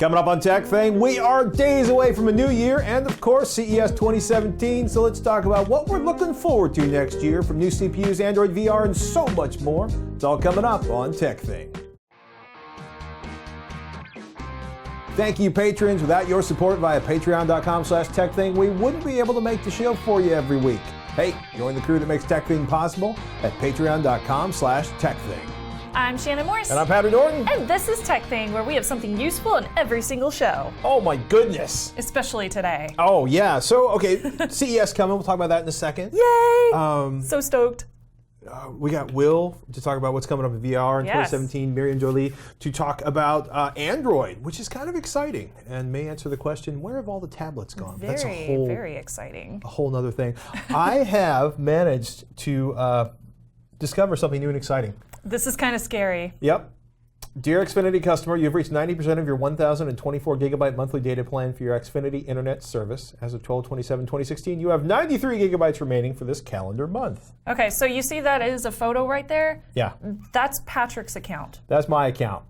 Coming up on TekThing, we are days away from a new year and, of course, CES 2017. So let's talk about what we're looking forward to next year from new CPUs, Android VR, and so much more. It's all coming up on TekThing. Thank you, patrons. Without your support via patreon.com/TekThing, we wouldn't be able to make the show for you every week. Hey, join the crew that makes TekThing possible at patreon.com/TekThing. I'm Shannon Morse. And I'm Patrick Norton. And this is TekThing, where we have something useful in every single show. Oh my goodness. Especially today. Oh yeah, so okay, CES coming, we'll talk about that in a second. Yay! So stoked. We got Will to talk about what's coming up in VR in 2017, Myriam Joire to talk about Android, which is kind of exciting and may answer the question, where have all the tablets gone? That's a whole, very exciting. A whole nother thing. I have managed to discover something new and exciting. This is kind of scary. Yep. Dear Xfinity customer, you've reached 90% of your 1,024 gigabyte monthly data plan for your Xfinity internet service. As of 12/27/2016, you have 93 gigabytes remaining for this calendar month. Okay, so you see that is a photo right there? Yeah. That's Patrick's account. That's my account.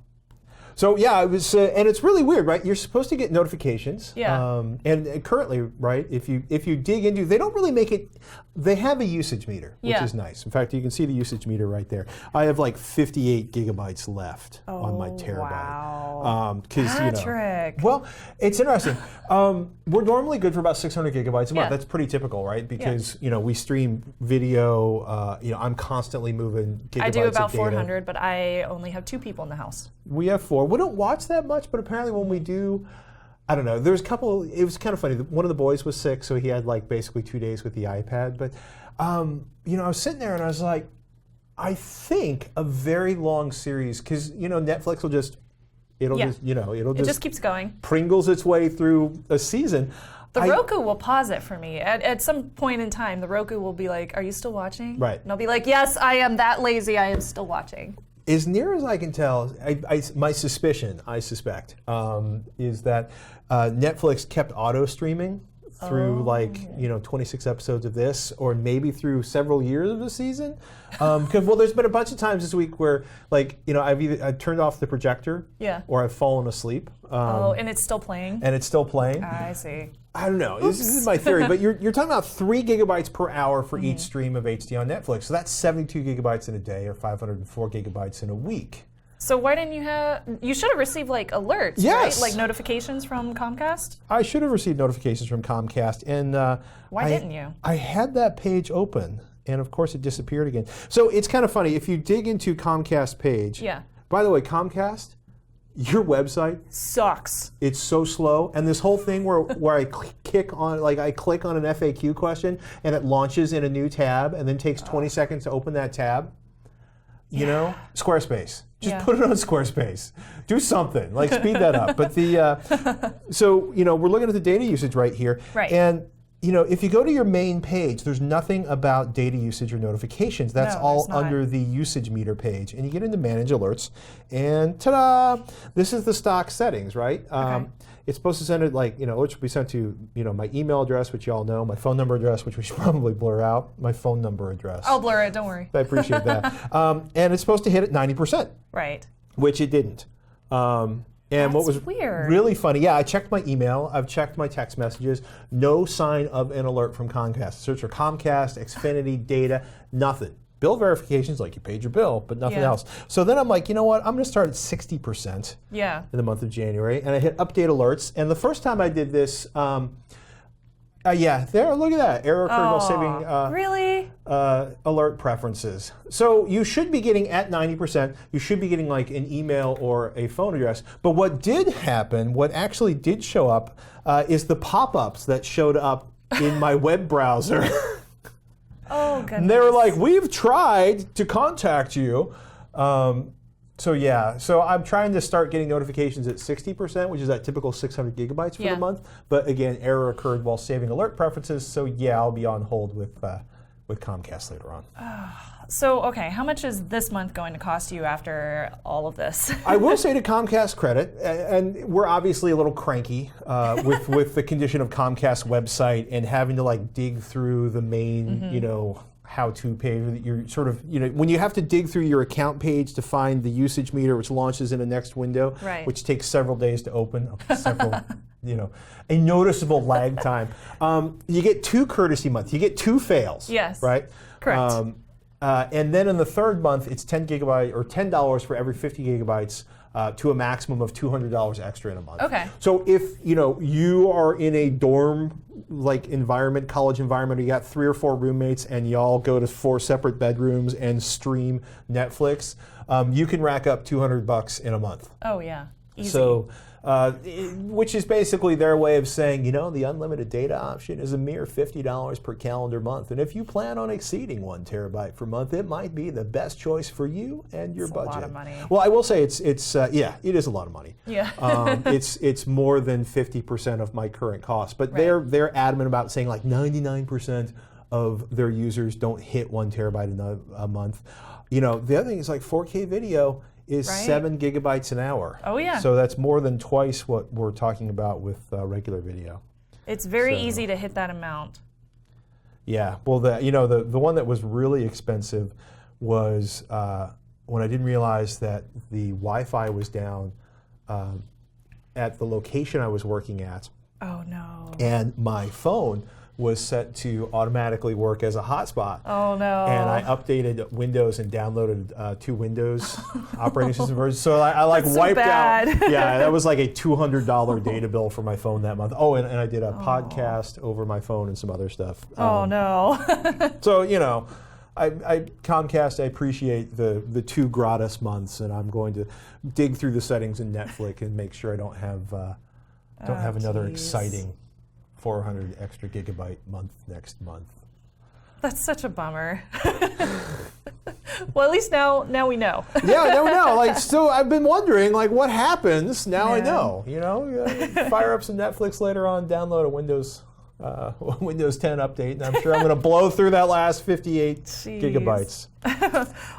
So yeah, it was, and it's really weird, right? You're supposed to get notifications. Yeah. And currently, right, if you dig into, they don't really make it. They have a usage meter, which is nice. In fact, you can see the usage meter right there. I have like 58 gigabytes left on my Terabyte. Wow. Patrick. Well, it's interesting. We're normally good for about 600 gigabytes a month. That's pretty typical, right? Because we stream video. I'm constantly moving gigabytes. I do about of data. 400, but I only have 2 people in the house. We have 4. We don't watch that much, but apparently when we do, I don't know. There's a couple. It was kind of funny. One of the boys was sick, so he had like basically 2 days with the iPad. But I was sitting there and I was like, I think a very long series, because Netflix will just, it'll just keeps going. Pringles its way through a season. The Roku will pause it for me. At some point in time, the Roku will be like, "Are you still watching?" Right. And I'll be like, "Yes, I am that lazy. I am still watching." As near as I can tell, my suspicion, I suspect, is that Netflix kept auto streaming through 26 episodes of this, or maybe through several years of the season. Because there's been a bunch of times this week where I've turned off the projector, or I've fallen asleep. And it's still playing. I see. I don't know. This is my theory, but you're talking about 3 gigabytes per hour for each stream of HD on Netflix. So that's 72 gigabytes in a day, or 504 gigabytes in a week. So why didn't you should have received alerts, right? Like notifications from Comcast? I should have received notifications from Comcast. And why didn't you? I had that page open, and of course it disappeared again. So it's kind of funny. If you dig into Comcast page, by the way, Comcast, your website sucks. It's so slow, and this whole thing where I click on an FAQ question and it launches in a new tab and then takes 20 seconds to open that tab. Squarespace. Just put it on Squarespace. Do something. Speed that up. But we're looking at the data usage right here. Right. And if you go to your main page, there's nothing about data usage or notifications. That's all under the usage meter page. And you get into manage alerts, and ta-da! This is the stock settings, right? Okay. It's supposed to send it which will be sent to my email address, which you all know, my phone number address, which we should probably blur out, my phone number address. I'll blur it, don't worry. I appreciate that. And it's supposed to hit at 90%. Right. Which it didn't. And what was weird. Really funny, I checked my email, I've checked my text messages, no sign of an alert from Comcast. Search for Comcast, Xfinity, data, nothing. Bill verifications, like you paid your bill, but nothing else. So then I'm like, you know what, I'm going to start at 60% in the month of January, and I hit update alerts. And the first time I did this, there, look at that, error occurred while saving really? Alert preferences. So you should be getting at 90%, you should be getting an email or a phone address. But what did happen, what actually did show up, is the pop-ups that showed up in my web browser. Oh, goodness. And they were like, we've tried to contact you. So I'm trying to start getting notifications at 60%, which is that typical 600 gigabytes for the month. But again, error occurred while saving alert preferences. So I'll be on hold with Comcast later on. So, okay, how much is this month going to cost you after all of this? I will say to Comcast credit, and we're obviously a little cranky with the condition of Comcast website and having to dig through the main, how-to page that you're sort of, when you have to dig through your account page to find the usage meter, which launches in the next window, right. which takes several days to open, several, a noticeable lag time. You get 2 courtesy months. You get 2 fails. Yes. Right? Correct. And then in the 3rd month, it's $10 for every 50 gigabytes. To a maximum of $200 extra in a month. Okay. So if you are in a dorm environment, college environment, you got 3 or 4 roommates, and y'all go to 4 separate bedrooms and stream Netflix, you can rack up $200 in a month. Oh yeah, easy. So. Which is basically their way of saying, the unlimited data option is a mere $50 per calendar month. And if you plan on exceeding 1 terabyte per month, it might be the best choice for you and your budget. It's a lot of money. Well, I will say it is a lot of money. Yeah. It's more than 50% of my current cost. But right. they're adamant about saying 99% of their users don't hit 1 terabyte a month. The other thing is 4K video is right. 7 gigabytes an hour. Oh yeah. So that's more than twice what we're talking about with regular video. It's very easy to hit that amount. Yeah. Well, the one that was really expensive was when I didn't realize that the Wi-Fi was down at the location I was working at. Oh no. And my phone was set to automatically work as a hotspot. Oh no. And I updated Windows and downloaded 2 Windows operating system versions. So I wiped out. Yeah, that was a $200 data bill for my phone that month. Oh, and I did a podcast over my phone and some other stuff. Oh no. So Comcast, I appreciate the 2 gratis months, and I'm going to dig through the settings in Netflix and make sure I don't have another exciting 400 extra gigabyte month next month. That's such a bummer. Well, at least now we know. Yeah, now we know. So I've been wondering, what happens? Now I know. Fire up some Netflix later on, download a Windows 10 update, and I'm sure I'm going to blow through that last 58 gigabytes.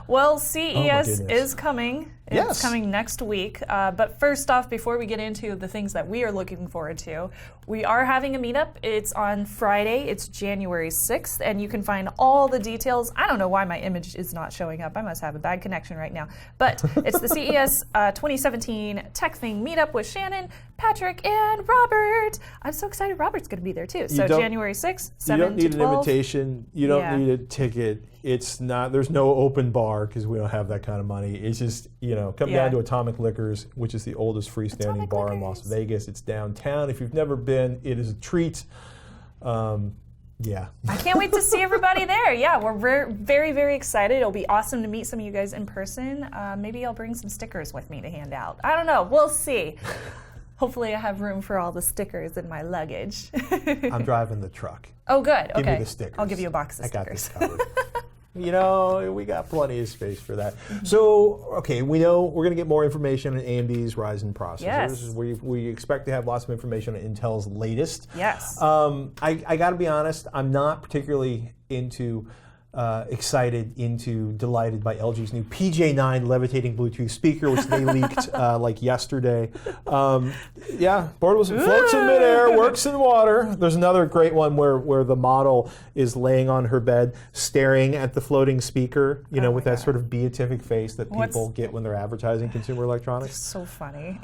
Well, CES is coming. It's Yes. coming next week. But first off, before we get into the things that we are looking forward to, we are having a meetup. It's on Friday. It's January 6th, and you can find all the details. I don't know why my image is not showing up. I must have a bad connection right now. But it's the CES 2017 TekThing meetup with Shannon, Patrick, and Robert. I'm so excited Robert's going to be there too. So January 6th, 7 You don't need to 12. an invitation. You don't need a ticket. It's not. There's no open bar because we don't have that kind of money. It's just come down to Atomic Liquors, which is the oldest freestanding bar in Las Vegas. It's downtown. If you've never been, it is a treat. Yeah. I can't wait to see everybody there. Yeah, we're very, very excited. It'll be awesome to meet some of you guys in person. Maybe I'll bring some stickers with me to hand out. I don't know. We'll see. Hopefully I have room for all the stickers in my luggage. I'm driving the truck. Oh, good. Okay. Give me the stickers. I'll give you a box of stickers. I got this covered. We got plenty of space for that. So, okay, we know we're going to get more information on AMD's Ryzen processors. Yes. We expect to have lots of information on Intel's latest. Yes. I got to be honest, I'm not particularly delighted by LG's new PJ9 levitating Bluetooth speaker, which they leaked yesterday. Portable floats in midair, works in water. There's another great one where the model is laying on her bed, staring at the floating speaker, with that sort of beatific face that people get when they're advertising consumer electronics. So funny.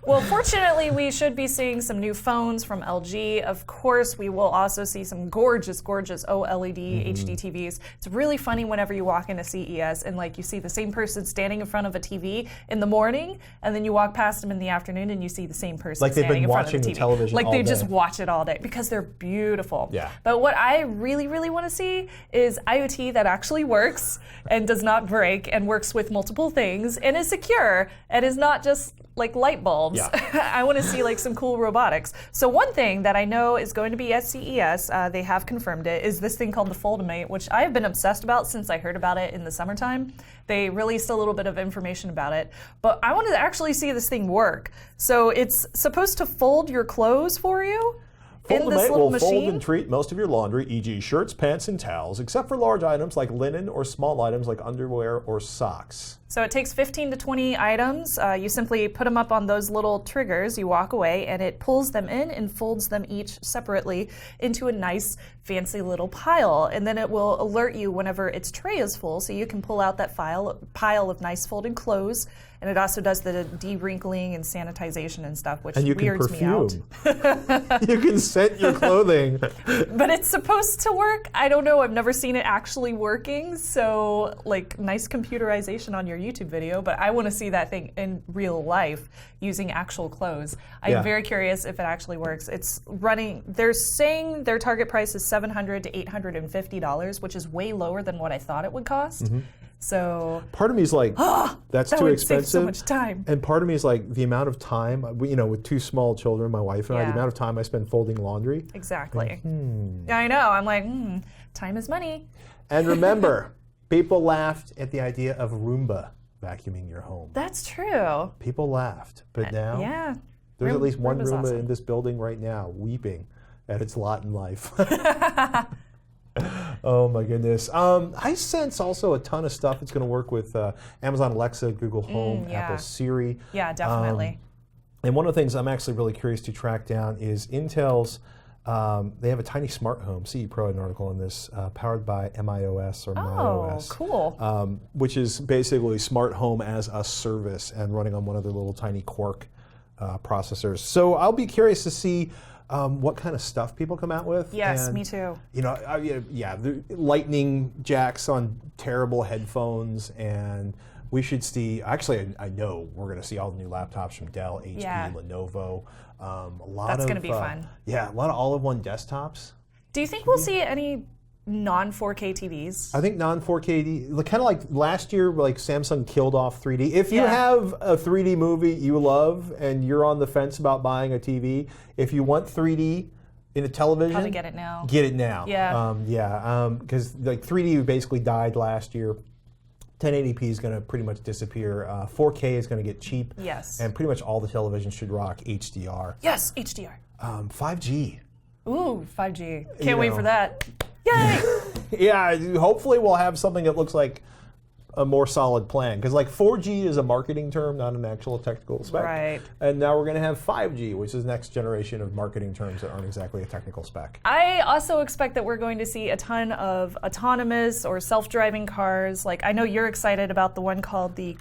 Well, fortunately, we should be seeing some new phones from LG. Of course, we will also see some gorgeous, gorgeous OLED HD TVs. It's really funny whenever you walk into CES and you see the same person standing in front of a TV in the morning, and then you walk past them in the afternoon and you see the same person standing in front of the TV. Like they've been watching the television all they day. just watch it all day because they're beautiful. Yeah. But what I really, really want to see is IoT that actually works and does not break and works with multiple things and is secure and is not just like light bulbs. Yeah. I want to see some cool robotics. So one thing that I know is going to be at CES, they have confirmed it, is this thing called the Foldamate, which I have been obsessed about since I heard about it in the summertime. They released a little bit of information about it, but I wanted to actually see this thing work. So it's supposed to fold your clothes for you. in this Fold-A-Mate little will fold machine. and treat most of your laundry, e.g. shirts, pants, and towels, except for large items like linen or small items like underwear or socks. So it takes 15 to 20 items. You simply put them up on those little triggers, you walk away, and it pulls them in and folds them each separately into a nice, fancy little pile. And then it will alert you whenever its tray is full, so you can pull out that pile of nice folded clothes. And it also does the de-wrinkling and sanitization and stuff, which And you can weirds me out. perfume. You can scent your clothing. But it's supposed to work. I don't know. I've never seen it actually working. So, like, nice computerization on your YouTube video, but I want to see that thing in real life using actual clothes. I'm Yeah. very curious if it actually works. It's running, they're saying their target price is $700 to $850, which is way lower than what I thought it would cost. Mm-hmm. So, Part of me is like, that's that too would expensive. save so much time. And part of me is like, the amount of time, with two small children, my wife and I, the Yeah. amount of time I spend folding laundry. Exactly. Yeah, I know. I'm like, time is money. And remember, people laughed at the idea of Roomba vacuuming your home. That's true. People laughed, but now Yeah. there's at least one Roomba's Roomba awesome. in this building right now weeping at its lot in life. Oh my goodness. I sense also a ton of stuff that's going to work with Amazon Alexa, Google Home, yeah. Apple Siri. Yeah, definitely. And one of the things I'm actually really curious to track down is Intel's, they have a tiny smart home, CE Pro had an article on this, powered by MIOS or MyOS. Cool. Which is basically smart home as a service and running on one of their little tiny Quark processors. So I'll be curious to see what kind of stuff people come out with. Yes, and, me too. the lightning jacks on terrible headphones, and we should see, actually I know we're going to see all the new laptops from Dell, HP, Yeah. Lenovo. That's going to be fun. Yeah, a lot of all-in-one desktops. Do you think we'll see any non-4K TVs? I think non-4K, kind of like last year, like Samsung killed off 3D. If you Yeah. have a 3D movie you love and you're on the fence about buying a TV, if you want 3D in a television, Probably get it now. Get it now. Yeah. Because like 3D basically died last year. 1080p is going to pretty much disappear. 4K is going to get cheap. Yes. And pretty much all the televisions should rock HDR. Yes, HDR. 5G. Ooh, 5G. Can't You wait know. for that. Yay! Yeah, hopefully we'll have something that looks like a more solid plan. Because like 4G is a marketing term, not an actual technical spec. Right. And now we're going to have 5G, which is the next generation of marketing terms that aren't exactly a technical spec. I also expect that we're going to see a ton of autonomous or self-driving cars. Like, I know you're excited about the one called the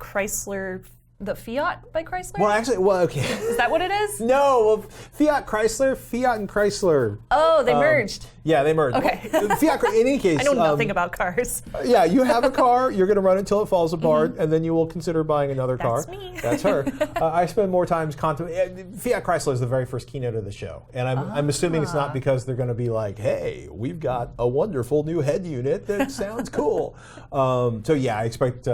Fiat by Chrysler? Okay. Is that what it is? No, well, Fiat and Chrysler. Oh, they merged. Yeah, they merged. Okay. Fiat, in any case. I know nothing about cars. Yeah, you have a car, you're going to run it until it falls apart, and then you will consider buying another car. That's me. That's her. I spend more time contemplating. Fiat Chrysler is the very first keynote of the show, and I'm assuming it's not because they're going to be like, hey, we've got a wonderful new head unit that sounds cool. So yeah, I expect.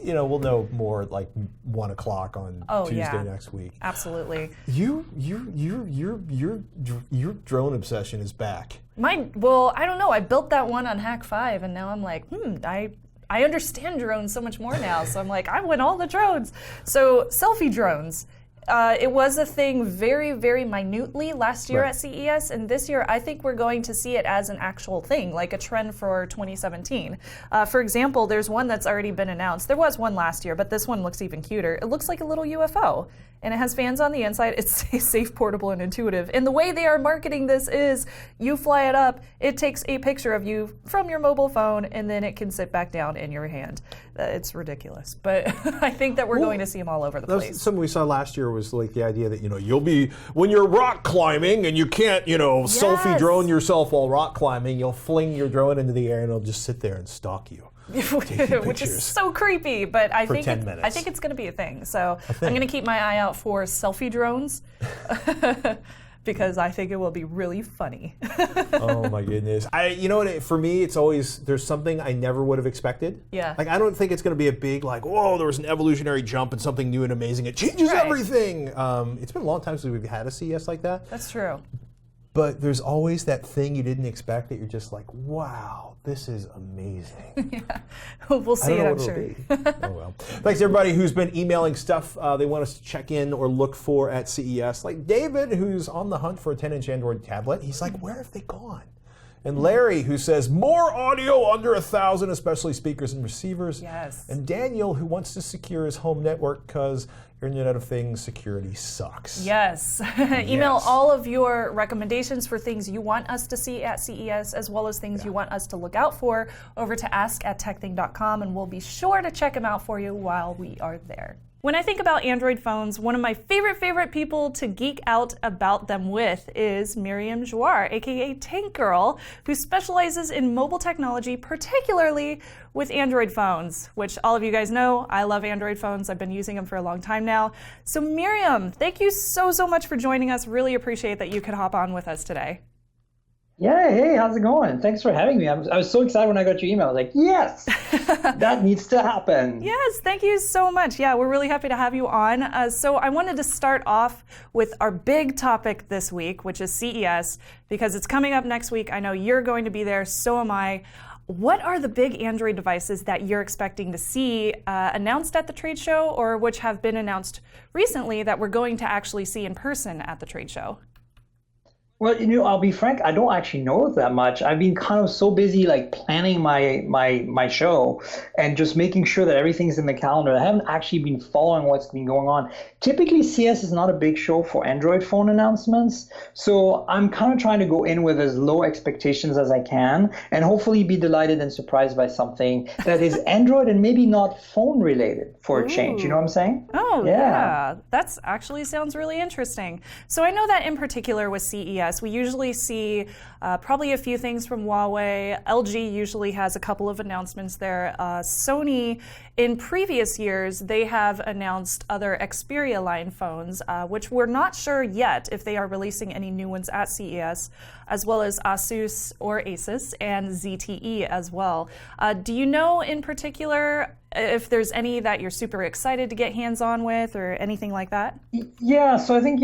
We'll know more at like 1 o'clock on Tuesday next week. Absolutely. Your drone obsession is back. Well, I don't know. I built that one on Hack 5, and now I'm like, I understand drones so much more now. So I'm like, I want all the drones. So selfie drones. It was a thing very, very minutely last year at CES, and this year I think we're going to see it as an actual thing, like a trend for 2017. For example, there's one that's already been announced. There was one last year, but this one looks even cuter. It looks like a little UFO, and it has fans on the inside. It's safe, portable, and intuitive. And the way they are marketing this is you fly it up, it takes a picture of you from your mobile phone, and then it can sit back down in your hand. It's ridiculous, but I think that we're going to see them all over the place. Something we saw last year was like the idea that you'll be when you're rock climbing and you can't selfie drone yourself while rock climbing. You'll fling your drone into the air and it'll just sit there and stalk you, which is so creepy. But I think 10 minutes. I think it's going to be a thing. So I'm going to keep my eye out for selfie drones. Because I think it will be really funny. Oh my goodness! For me, it's always there's something I never would have expected. Yeah. Like I don't think it's going to be a big whoa, there was an evolutionary jump and something new and amazing. It changes everything. It's been a long time since we've had a CES like that. That's true. but there's always that thing you didn't expect that you're just like, wow, this is amazing. Yeah, we'll see it, I'm sure. Oh well. Thanks everybody who's been emailing stuff they want us to check in or look for at CES. Like David, who's on the hunt for a 10-inch Android tablet. He's like, where have they gone? And Larry, who says, more audio under 1,000, especially speakers and receivers. Yes. And Daniel, who wants to secure his home network because Internet of Things security sucks. Yes. Email all of your recommendations for things you want us to see at CES, as well as things you want us to look out for, over to ask@tekthing.com, and we'll be sure to check them out for you while we are there. When I think about Android phones, one of my favorite people to geek out about them with is Myriam Joire, aka TekThing, who specializes in mobile technology, particularly with Android phones, which all of you guys know, I love Android phones. I've been using them for a long time now. So Myriam, thank you so much for joining us. Really appreciate that you could hop on with us today. Yeah, hey, how's it going? Thanks for having me. I was so excited when I got your email. I was like, yes, that needs to happen. Yes, thank you so much. Yeah, we're really happy to have you on. So I wanted to start off with our big topic this week, which is CES, because it's coming up next week. I know you're going to be there, so am I. What are the big Android devices that you're expecting to see announced at the trade show, or which have been announced recently that we're going to actually see in person at the trade show? Well, I'll be frank, I don't actually know that much. I've been kind of so busy like planning my show and just making sure that everything's in the calendar. I haven't actually been following what's been going on. Typically, CES is not a big show for Android phone announcements, so I'm kind of trying to go in with as low expectations as I can and hopefully be delighted and surprised by something that is Android and maybe not phone related for a change. You know what I'm saying? Oh, yeah. That's actually sounds really interesting. So I know that in particular with CES, we usually see probably a few things from Huawei. LG usually has a couple of announcements there. Sony, in previous years, they have announced other Xperia line phones, which we're not sure yet if they are releasing any new ones at CES, as well as Asus or Asus and ZTE as well. Do you know in particular if there's any that you're super excited to get hands-on with or anything like that? Yeah, so I think,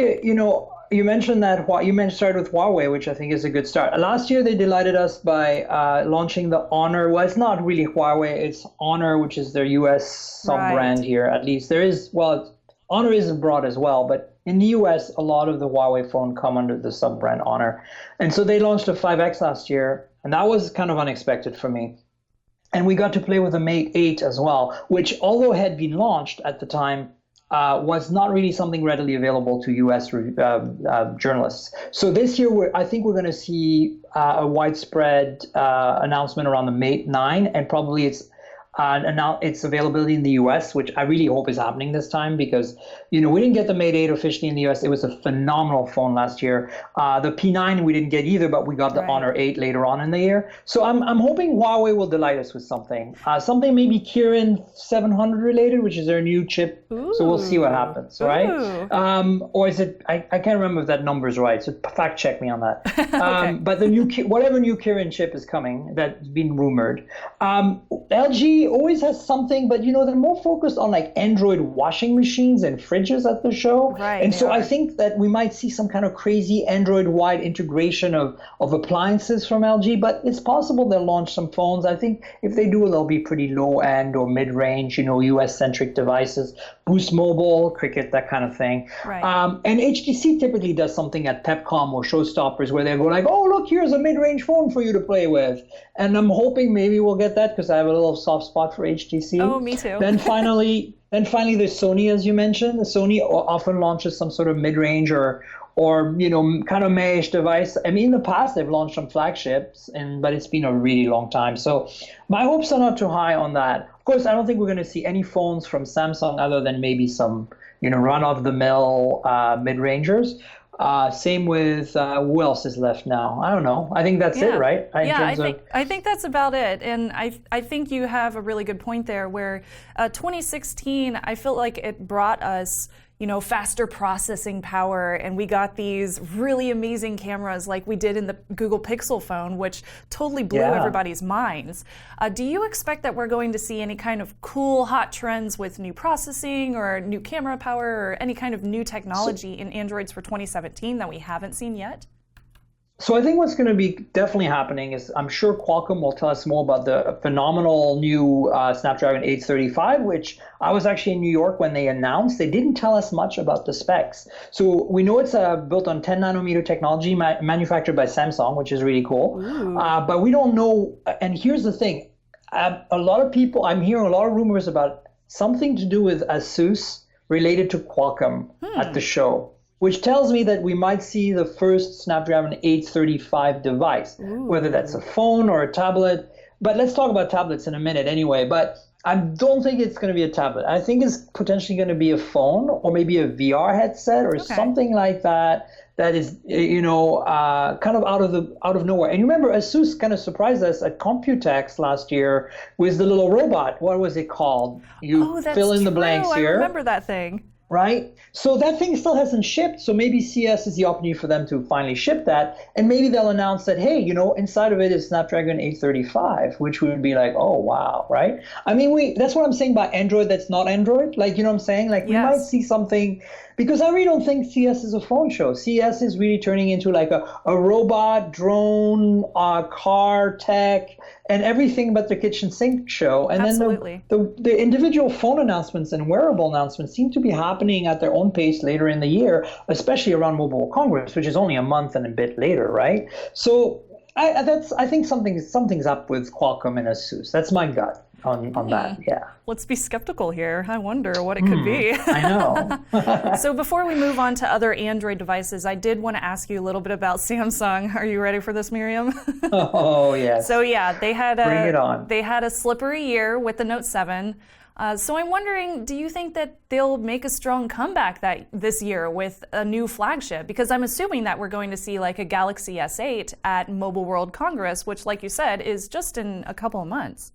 you mentioned that you started with Huawei, which I think is a good start. Last year, they delighted us by launching the Honor. Well, it's not really Huawei, it's Honor, which is their US sub-brand here. At least there is, Honor is abroad as well, but in the US, a lot of the Huawei phone come under the sub-brand Honor. And so they launched a 5X last year, and that was kind of unexpected for me. And we got to play with the Mate 8 as well, which although had been launched at the time, was not really something readily available to U.S. Journalists. So this year, I think we're going to see a widespread announcement around the Mate 9, and probably its availability in the U.S., which I really hope is happening this time because, we didn't get the Mate 8 officially in the U.S. It was a phenomenal phone last year. The P9 we didn't get either, but we got the Honor 8 later on in the year. So I'm hoping Huawei will delight us with something. Something maybe Kirin 700 related, which is their new chip. Ooh. So we'll see what happens, right? Or is it, I can't remember if that number's right, so fact check me on that. Okay. But the whatever new Kirin chip is coming, that's been rumored. LG always has something, but they're more focused on like Android washing machines and fridges at the show. Right, and so I think that we might see some kind of crazy Android-wide integration of appliances from LG, but it's possible they'll launch some phones. I think if they do, they'll be pretty low-end or mid-range, US-centric devices, Boost Mobile, Cricket, that kind of thing. Right. And HTC typically does something at PepCom or Showstoppers where they go like, oh, look, here's a mid-range phone for you to play with. And I'm hoping maybe we'll get that because I have a little soft spot for HTC. Oh, me too. Then finally, there's Sony, as you mentioned. Sony often launches some sort of mid-range or kind of May-ish device. I mean, in the past, they've launched some flagships, but it's been a really long time. So my hopes are not too high on that. Of course, I don't think we're going to see any phones from Samsung other than maybe some, run-of-the-mill mid-rangers. Same with who else is left now? I don't know. I think that's it, right? I think that's about it. And I think you have a really good point there where 2016, I feel like it brought us faster processing power, and we got these really amazing cameras like we did in the Google Pixel phone, which totally blew everybody's minds. Do you expect that we're going to see any kind of cool, hot trends with new processing or new camera power or any kind of new technology in Androids for 2017 that we haven't seen yet? So I think what's going to be definitely happening is I'm sure Qualcomm will tell us more about the phenomenal new Snapdragon 835, which I was actually in New York when they announced. They didn't tell us much about the specs. So we know it's built on 10 nanometer technology manufactured by Samsung, which is really cool. But we don't know. And here's the thing. A lot of people, I'm hearing a lot of rumors about something to do with ASUS related to Qualcomm at the show, which tells me that we might see the first Snapdragon 835 device, whether that's a phone or a tablet. But let's talk about tablets in a minute anyway. But I don't think it's going to be a tablet. I think it's potentially going to be a phone or maybe a VR headset or something like that. That is, kind of out of nowhere. And you remember, ASUS kind of surprised us at Computex last year with the little robot. What was it called? You fill in the blanks here. I remember that thing. Right? So that thing still hasn't shipped. So maybe CES is the opportunity for them to finally ship that. And maybe they'll announce that, hey, inside of it is Snapdragon 835, which would be like, oh, wow, right? I mean, that's what I'm saying by Android that's not Android. Like, you know what I'm saying? Like, we might see something, because I really don't think CES is a phone show. CES is really turning into like a robot, drone, car, tech, and everything but the kitchen sink show. And Absolutely. then the individual phone announcements and wearable announcements seem to be happening at their own pace later in the year, especially around Mobile World Congress, which is only a month and a bit later, right? So I think something's up with Qualcomm and ASUS. That's my gut on that. Yeah. Let's be skeptical here. I wonder what it could be. I know. So before we move on to other Android devices, I did want to ask you a little bit about Samsung. Are you ready for this, Myriam? Oh, yes. So yeah, they had Bring it on. They had a slippery year with the Note 7. So I'm wondering, do you think that they'll make a strong comeback this year with a new flagship? Because I'm assuming that we're going to see like a Galaxy S8 at Mobile World Congress, which, like you said, is just in a couple of months.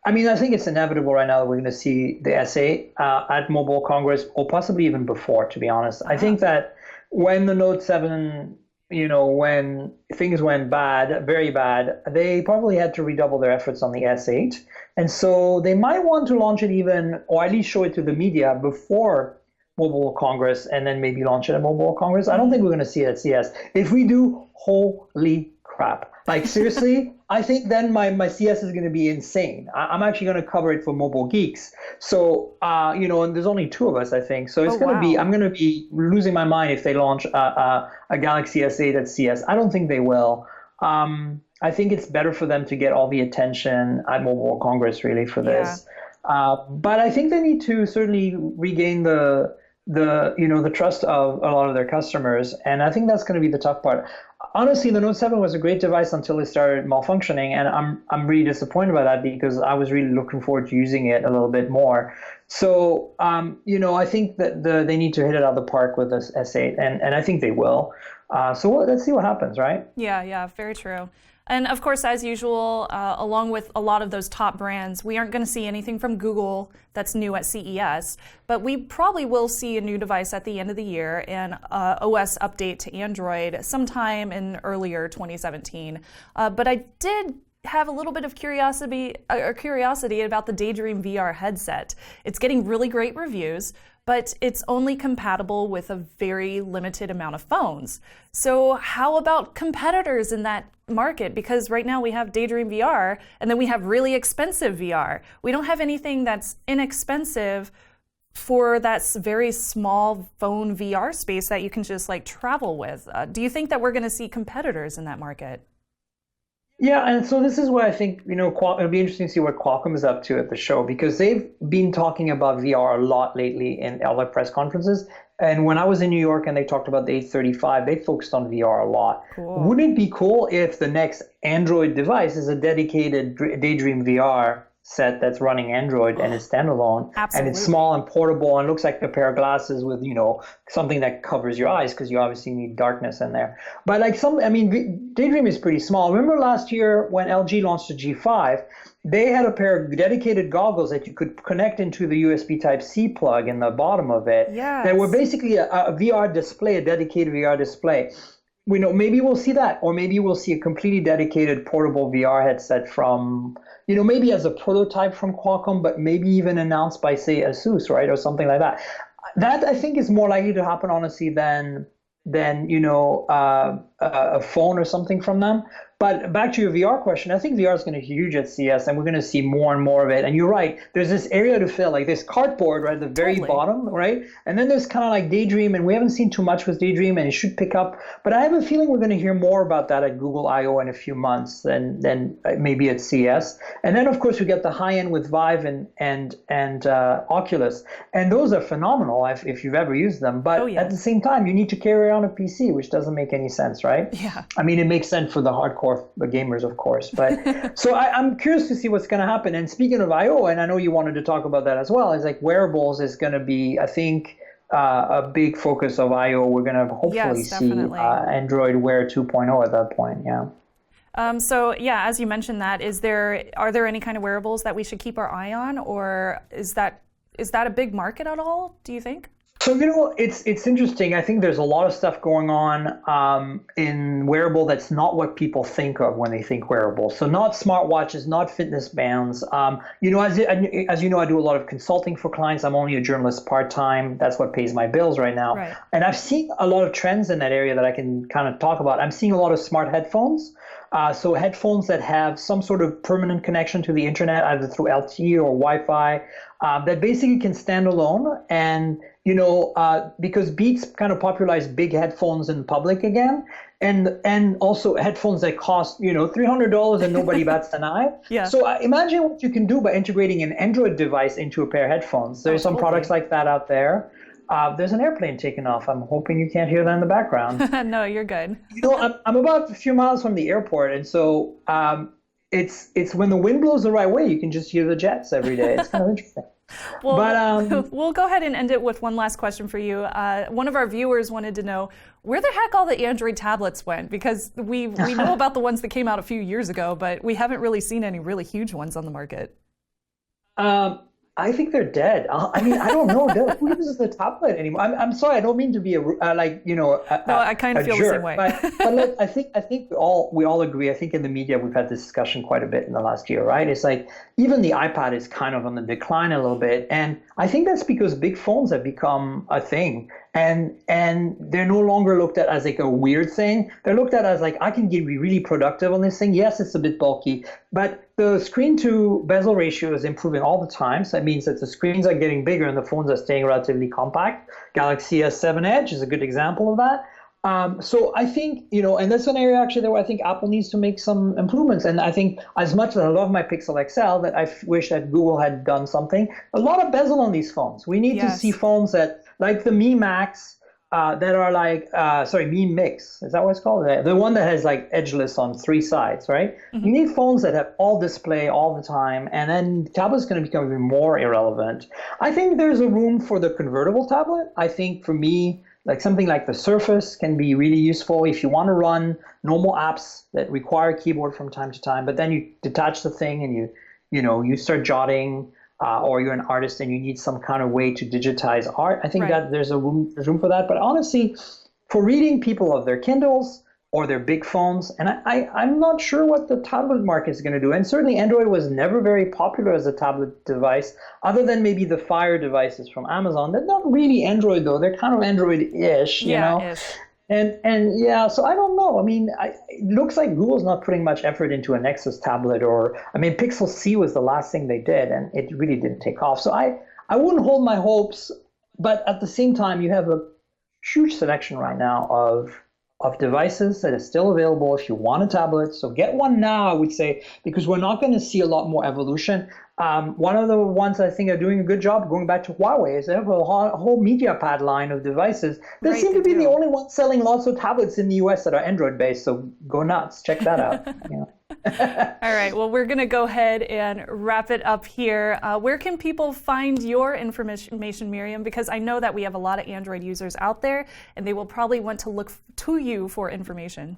I mean, I think it's inevitable right now that we're going to see the S8 at Mobile Congress, or possibly even before, to be honest. I think that when the Note 7, when things went bad, very bad, they probably had to redouble their efforts on the S8. And so they might want to launch it even, or at least show it to the media before Mobile World Congress, and then maybe launch it at Mobile World Congress. I don't think we're going to see it at CES. If we do, holy crap. Like, seriously, I think then my CS is going to be insane. I'm actually going to cover it for Mobile Geeks. So, and there's only two of us, I think. So it's going to be, I'm going to be losing my mind if they launch a Galaxy S8 at CS. I don't think they will. I think it's better for them to get all the attention at Mobile World Congress, really, for this. But I think they need to certainly regain the trust of a lot of their customers. And I think that's going to be the tough part. Honestly, the Note 7 was a great device until it started malfunctioning, and I'm really disappointed by that because I was really looking forward to using it a little bit more. So, I think that they need to hit it out of the park with this S8, and I think they will. So let's see what happens, right? Yeah, very true. And of course, as usual, along with a lot of those top brands, we aren't going to see anything from Google that's new at CES, but we probably will see a new device at the end of the year and OS update to Android sometime in earlier 2017. But I did have a little bit of curiosity about the Daydream VR headset. It's getting really great reviews, but it's only compatible with a very limited amount of phones. So how about competitors in that market? Because right now we have Daydream VR, and then we have really expensive VR. We don't have anything that's inexpensive for that very small phone VR space that you can just like travel with. Do you think that we're going to see competitors in that market? Yeah, and so this is what I think, it'll be interesting to see what Qualcomm is up to at the show, because they've been talking about VR a lot lately in all their press conferences. And when I was in New York and they talked about the 835, they focused on VR a lot. Cool. Wouldn't it be cool if the next Android device is a dedicated Daydream VR set that's running Android and it's standalone? Absolutely. And it's small and portable and looks like a pair of glasses with, something that covers your eyes, because you obviously need darkness in there. But Daydream is pretty small. Remember last year when LG launched the G5, they had a pair of dedicated goggles that you could connect into the USB Type-C plug in the bottom of it. Yes. That were basically a VR display, a dedicated VR display. Maybe we'll see that, or maybe we'll see a completely dedicated portable VR headset from, maybe as a prototype from Qualcomm, but maybe even announced by, say, ASUS, right, or something like that. That, I think, is more likely to happen, honestly, than a phone or something from them. But back to your VR question, I think VR is going to be huge at CES, and we're going to see more and more of it. And you're right, there's this area to fill, like this cardboard right at the very bottom, right? And then there's kind of like Daydream, and we haven't seen too much with Daydream, and it should pick up. But I have a feeling we're going to hear more about that at Google I/O in a few months than maybe at CES. And then of course we get the high end with Vive and Oculus, and those are phenomenal if you've ever used them. But at the same time, you need to carry around a PC, which doesn't make any sense, right? Yeah. I mean, it makes sense for the hardcore gamers, of course. But so I'm curious to see what's going to happen. And speaking of I/O, and I know you wanted to talk about that as well, is like wearables is going to be, I think, a big focus of I/O. We're going to hopefully see Android Wear 2.0 at that point. Yeah. So yeah, as you mentioned that, are there any kind of wearables that we should keep our eye on, or is that a big market at all, do you think? So, it's interesting. I think there's a lot of stuff going on in wearable that's not what people think of when they think wearable. So not smartwatches, not fitness bands. As you know, I do a lot of consulting for clients. I'm only a journalist part-time. That's what pays my bills right now. Right. And I've seen a lot of trends in that area that I can kind of talk about. I'm seeing a lot of smart headphones. So headphones that have some sort of permanent connection to the internet, either through LTE or Wi-Fi, that basically can stand alone. And, because Beats kind of popularized big headphones in public again, and also headphones that cost, $300 and nobody bats an eye. Yeah. So imagine what you can do by integrating an Android device into a pair of headphones. There's some products like that out there. There's an airplane taking off. I'm hoping you can't hear that in the background. No, you're good. I'm about a few miles from the airport, and so it's when the wind blows the right way, you can just hear the jets every day. It's kind of interesting. Well, but, we'll go ahead and end it with one last question for you. One of our viewers wanted to know where the heck all the Android tablets went, because we know about the ones that came out a few years ago, but we haven't really seen any really huge ones on the market. I think they're dead. I mean, I don't know. Who uses the tablet anymore? I'm sorry. I don't mean to be no, I kind of feel jerk, the same way. but look, I think we all agree. I think in the media we've had this discussion quite a bit in the last year, right? It's like even the iPad is kind of on the decline a little bit, and I think that's because big phones have become a thing, and they're no longer looked at as like a weird thing. They're looked at as like, I can be really productive on this thing. Yes, it's a bit bulky, but the screen to bezel ratio is improving all the time. So that means that the screens are getting bigger and the phones are staying relatively compact. Galaxy S7 Edge is a good example of that. So I think, and that's an area actually where I think Apple needs to make some improvements. And I think as much as I love my Pixel XL, that I wish that Google had done something, a lot of bezel on these phones. We need to see phones that, like the Mi Max, that are like, Mi Mix, is that what it's called? The one that has like edgeless on three sides, right? Mm-hmm. You need phones that have all display all the time, and then tablet's going to become even more irrelevant. I think there's a room for the convertible tablet. I think for me, like something like the Surface can be really useful if you want to run normal apps that require a keyboard from time to time, but then you detach the thing and you start jotting, or you're an artist and you need some kind of way to digitize art. I think that there's room for that. But honestly, for reading, people of their Kindles or their big phones, and I'm not sure what the tablet market is going to do. And certainly Android was never very popular as a tablet device, other than maybe the Fire devices from Amazon. They're not really Android, though. They're kind of Android-ish, you know? Ish. And yeah, so I don't know. I mean, it looks like Google's not putting much effort into a Nexus tablet, Pixel C was the last thing they did, and it really didn't take off. So I wouldn't hold my hopes, but at the same time, you have a huge selection right now of devices that is still available if you want a tablet. So get one now, I would say, because we're not going to see a lot more evolution. One of the ones I think are doing a good job, going back to Huawei, is they have a whole MediaPad line of devices. They seem to be the only ones selling lots of tablets in the US that are Android-based, so go nuts. Check that out. All right, well, we're going to go ahead and wrap it up here. Where can people find your information, Myriam? Because I know that we have a lot of Android users out there, and they will probably want to look to you for information.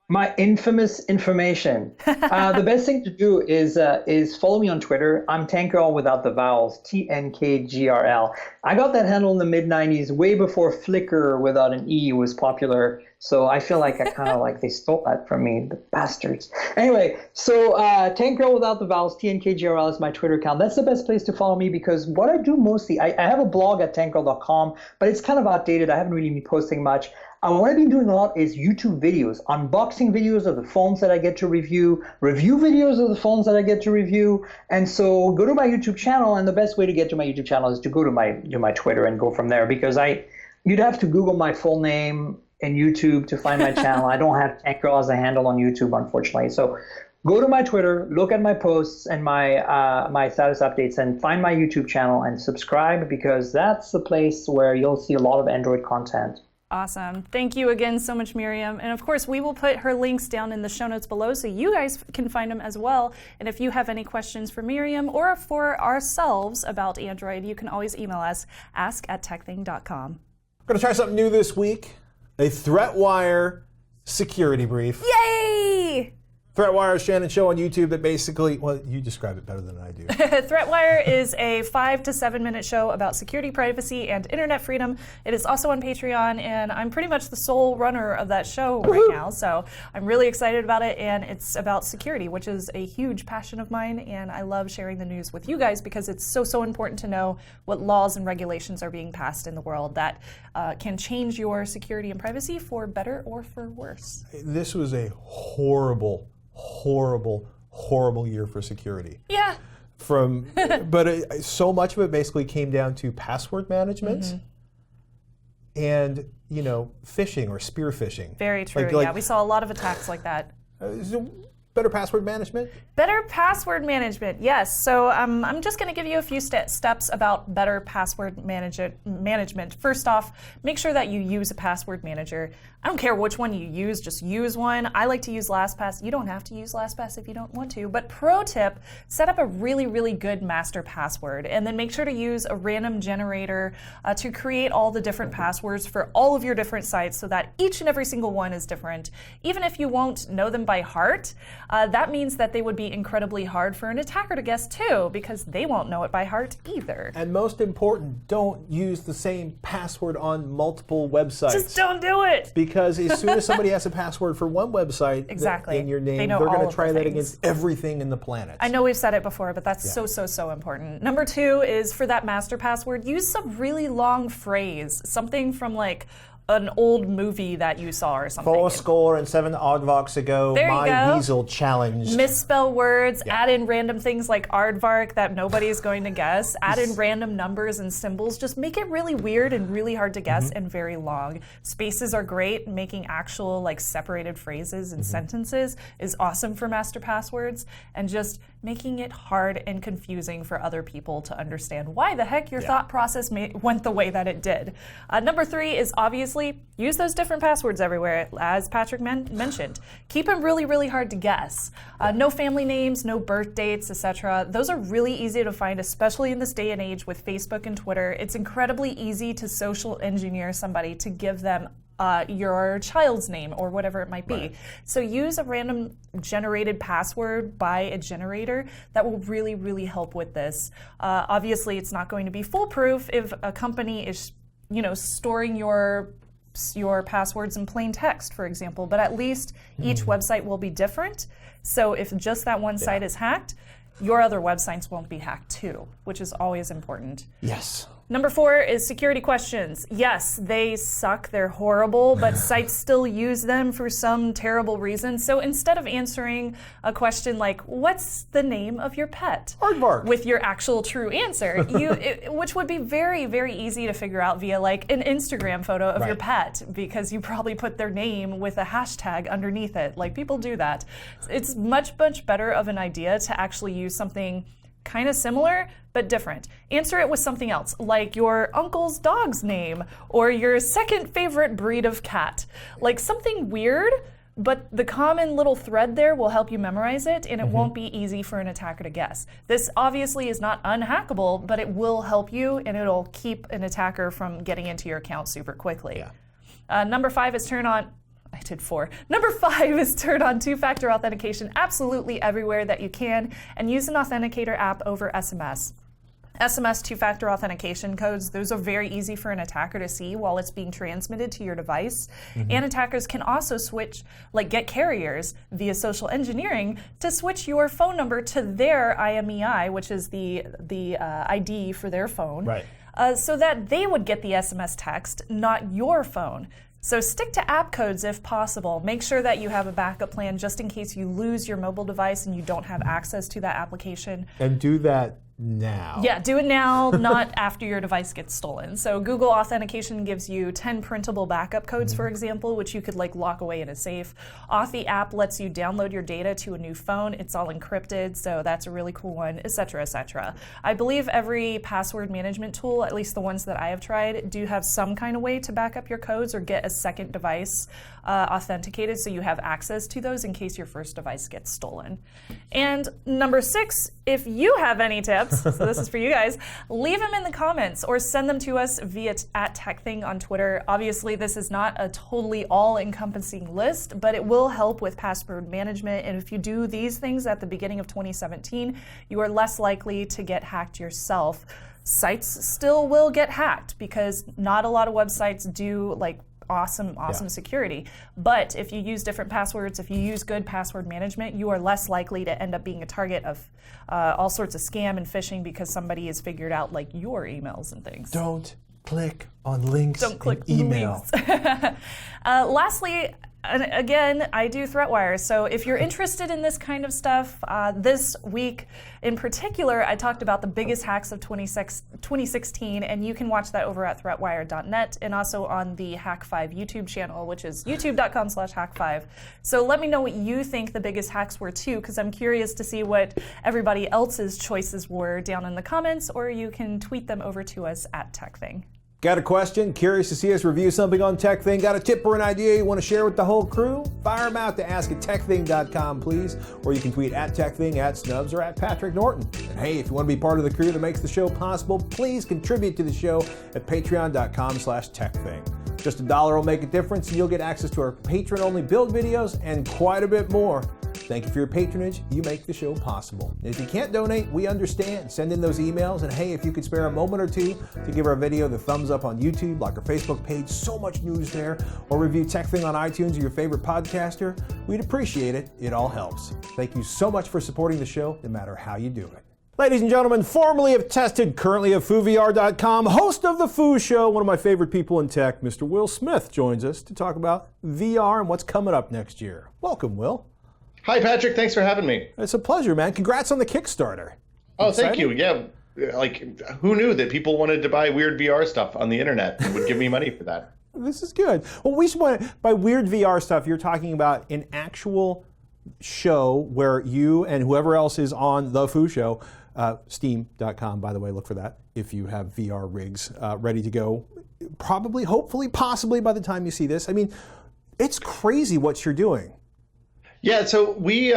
My infamous information. The best thing to do is follow me on Twitter. I'm tnkgrl without the vowels, tnkgrl. I got that handle in the mid-90s, way before Flickr without an E was popular. So I feel like I kind of like they stole that from me, the bastards. Anyway, so tnkgrl without the vowels, tnkgrl is my Twitter account. That's the best place to follow me because what I do mostly, I have a blog at tnkgrl.com, but it's kind of outdated. I haven't really been posting much. What I've been doing a lot is YouTube videos, unboxing videos of the phones that I get to review videos of the phones that I get to review. And so go to my YouTube channel, and the best way to get to my YouTube channel is to go to my Twitter and go from there, because you'd have to Google my full name in YouTube to find my channel. I don't have tnkgrl as a handle on YouTube, unfortunately. So go to my Twitter, look at my posts and my status updates, and find my YouTube channel and subscribe, because that's the place where you'll see a lot of Android content. Awesome. Thank you again so much, Myriam. And of course, we will put her links down in the show notes below so you guys can find them as well. And if you have any questions for Myriam or for ourselves about Android, you can always email us, ask@tekthing.com. We're going to try something new this week, a THREATWIRE Security Brief. Yay! THREATWIRE is Shannon's show on YouTube that basically, well, you describe it better than I do. THREATWIRE is a 5 to 7 minute show about security, privacy, and internet freedom. It is also on Patreon, and I'm pretty much the sole runner of that show right now, so I'm really excited about it, and it's about security, which is a huge passion of mine, and I love sharing the news with you guys because it's so important to know what laws and regulations are being passed in the world that can change your security and privacy for better or for worse. This was a horrible year for security. Yeah. But so much of it basically came down to password management and, phishing or spear phishing. Very true. Yeah, we saw a lot of attacks like that. Better password management? Better password management, yes. So I'm just going to give you a few steps about better password management. First off, make sure that you use a password manager. I don't care which one you use, just use one. I like to use LastPass. You don't have to use LastPass if you don't want to. But pro tip, set up a really good master password, and then make sure to use a random generator to create all the different passwords for all of your different sites so that each and every single one is different. Even if you won't know them by heart, that means that they would be incredibly hard for an attacker to guess too, because they won't know it by heart either. And most important, don't use the same password on multiple websites. Just don't do it! Because as soon as somebody has a password for one website in your name, they're going to try that against everything in the planet. I know we've said it before, but that's so important. Number 2 is, for that master password, use some really long phrase, something from like an old movie that you saw or something. 407 oddvox ago, my weasel challenged. Misspell words, add in random things like aardvark that nobody's going to guess, add in random numbers and symbols, just make it really weird and really hard to guess and very long. Spaces are great, making actual like separated phrases and sentences is awesome for master passwords, and just making it hard and confusing for other people to understand why the heck your thought process went the way that it did. Number 3 is obviously use those different passwords everywhere, as Patrick mentioned. Keep them really hard to guess. No family names, no birth dates, etc. Those are really easy to find, especially in this day and age with Facebook and Twitter. It's incredibly easy to social engineer somebody to give them your child's name or whatever it might be. Right. So use a random generated password by a generator. That will really help with this. Obviously, it's not going to be foolproof if a company is storing your passwords in plain text, for example, but at least each website will be different. So if just that one site is hacked, your other websites won't be hacked too, which is always important. Yes. Number 4 is security questions. Yes, they suck, they're horrible, but sites still use them for some terrible reason. So instead of answering a question like, what's the name of your pet? Aardvark. With your actual true answer, which would be very easy to figure out via like an Instagram photo of your pet, because you probably put their name with a hashtag underneath it. Like, people do that. It's much better of an idea to actually use something kind of similar, but different. Answer it with something else, like your uncle's dog's name, or your second favorite breed of cat. Like something weird, but the common little thread there will help you memorize it, and it won't be easy for an attacker to guess. This obviously is not unhackable, but it will help you, and it'll keep an attacker from getting into your account super quickly. Number 5 is turn on connected for. Number 5 is turn on two-factor authentication absolutely everywhere that you can, and use an authenticator app over SMS. SMS two-factor authentication codes, those are very easy for an attacker to see while it's being transmitted to your device. And attackers can also get carriers via social engineering to switch your phone number to their IMEI, which is the ID for their phone, Right. So that they would get the SMS text, not your phone. So stick to app codes if possible. Make sure that you have a backup plan just in case you lose your mobile device and you don't have access to that application. And do that now. Yeah, do it now, not after your device gets stolen. So Google Authentication gives you 10 printable backup codes, for example, which you could lock away in a safe. Authy app lets you download your data to a new phone. It's all encrypted, so that's a really cool one, etc., etc. I believe every password management tool, at least the ones that I have tried, do have some kind of way to back up your codes or get a second device authenticated so you have access to those in case your first device gets stolen. And number 6, if you have any tips, so this is for you guys, leave them in the comments or send them to us via @TekThing on Twitter. Obviously, this is not a totally all-encompassing list, but it will help with password management. And if you do these things at the beginning of 2017, you are less likely to get hacked yourself. Sites still will get hacked because not a lot of websites do awesome security. But if you use different passwords, if you use good password management, you are less likely to end up being a target of all sorts of scam and phishing because somebody has figured out your emails and things. Don't click on links Don't click in email. links. Lastly, and again, I do ThreatWire, so if you're interested in this kind of stuff, this week in particular, I talked about the biggest hacks of 2016, and you can watch that over at threatwire.net and also on the Hack5 YouTube channel, which is youtube.com/hack5. So let me know what you think the biggest hacks were too, because I'm curious to see what everybody else's choices were down in the comments, or you can tweet them over to us at TekThing. Got a question? Curious to see us review something on TekThing? Got a tip or an idea you want to share with the whole crew? Fire them out to ask@tekthing.com, please. Or you can tweet @TekThing, @Snubs, or @Patrick Norton. And hey, if you want to be part of the crew that makes the show possible, please contribute to the show at patreon.com/TekThing. Just $1 will make a difference, and you'll get access to our patron-only build videos and quite a bit more. Thank you for your patronage. You make the show possible. And if you can't donate, we understand. Send in those emails. And hey, if you could spare a moment or two to give our video the thumbs up on YouTube, like our Facebook page, so much news there, or review TekThing on iTunes or your favorite podcaster, we'd appreciate it. It all helps. Thank you so much for supporting the show, no matter how you do it. Ladies and gentlemen, formerly of Tested, currently of FooVR.com, host of The Foo Show, one of my favorite people in tech, Mr. Will Smith, joins us to talk about VR and what's coming up next year. Welcome, Will. Hi, Patrick. Thanks for having me. It's a pleasure, man. Congrats on the Kickstarter. Oh, thank you. Yeah. Who knew that people wanted to buy weird VR stuff on the internet and would give me money for that? This is good. Well, we just want to, by weird VR stuff, you're talking about an actual show where you and whoever else is on The Foo Show, steam.com, by the way, look for that if you have VR rigs ready to go. Probably, hopefully, possibly by the time you see this. I mean, it's crazy what you're doing. Yeah, so we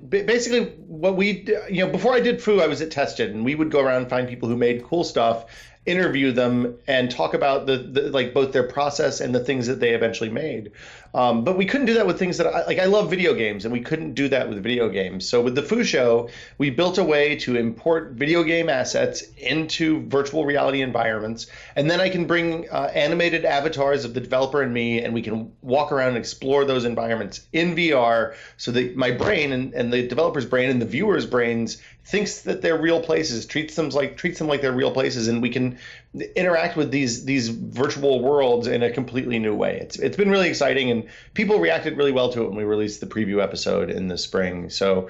basically what we, before I did Foo, I was at Tested, and we would go around and find people who made cool stuff, interview them, and talk about the both their process and the things that they eventually made. But we couldn't do that with things that I love video games, and we couldn't do that with video games. So with the Foo Show, we built a way to import video game assets into virtual reality environments, and then I can bring animated avatars of the developer and me, and we can walk around and explore those environments in VR, so that my brain and the developer's brain and the viewer's brains thinks that they're real places, treats them like they're real places, and we can interact with these virtual worlds in a completely new way. It's been really exciting, and people reacted really well to it when we released the preview episode in the spring. So